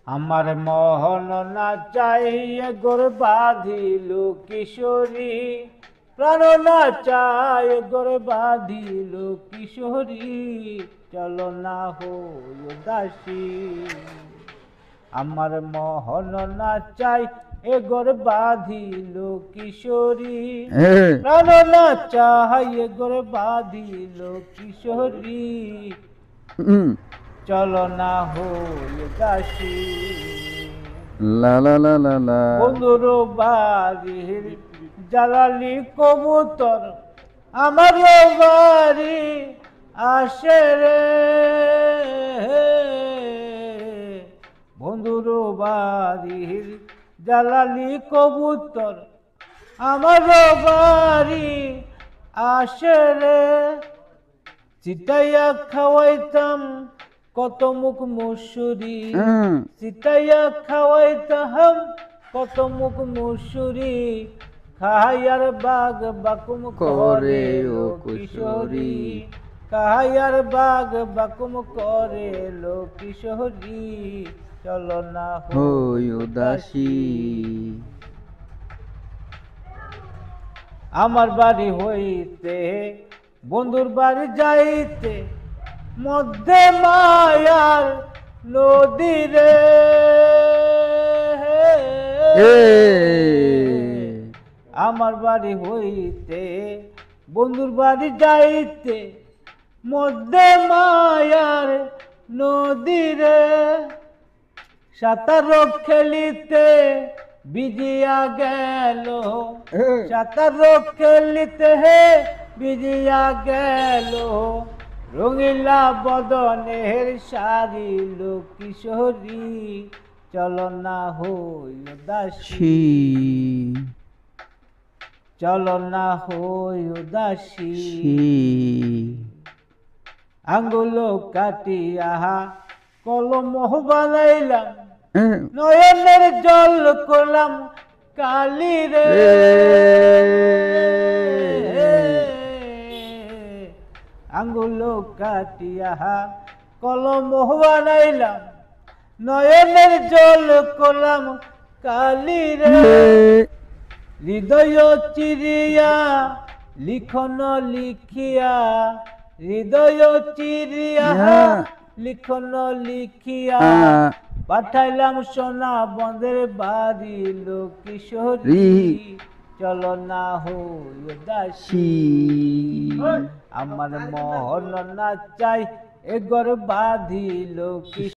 আমার মোহন না চাইয়ে গোর বাঁধিল কিশোরী, প্রাণ না চাই গোর বাঁধিল কিশোরী, চলো না হই দাসী। আমার মোহন না চাই এ গোর বাঁধিল কিশোরী, প্রাণ না চাই এ গোর বাঁধিল কিশোরী, চলো না হই দাসী। লা লা লা লা লা। বন্ধুর বাড়ির জ্বালালি কবুতর আমার বাড়ি আসে রে, বন্ধুর বাড়ির জ্বালালি কবুতর আমার বাড়ি আসে রে, চিটাইয়া খাওয়াইতাম কত মুখ মুসুরি, চিটাইয়া খাওয়াইতাম কত মুখ মুসুরি, খাইয়ার বাগ বাকুম করে ও কিশোরী, খাইয়ার বাগ বাকুম করে লো কিশোরী, চলো না হই উদাসী। আমার বাড়ি হইতে বন্ধুর বাড়ি যাইতে মধ্যে মায়ার নদী রে, আমার বাড়ি হইতে বন্ধুর বাড়ি যাইতে মধ্যে মায়ার নদী রে, সাঁতার খেলিতে বিজিয়া গেল, সাঁতার খেলিতে হে বিজিয়া গেল, রঙিলা বদনের শাড়ি লো কিশোরী, চলো না হই দাসী, চলো না হই দাসী। আঙ্গুল কাটিয়া কলম বানাইলাম, নয়নের জল করলাম কালি রে, আঙ্গুল কাটিয়া কলম বানাইলাম, নয়নের জল করলাম কালি রে, হৃদয় চিরিয়া লিখন লিখিয়া, হৃদয় চিরিয়া লিখন লিখিয়া, পাঠাইলাম সোনা বন্ধের বাড়ি লো কিশোরী, চলো না হই দাসী। আমার মোহন না চাই এ ঘর বাঁধিল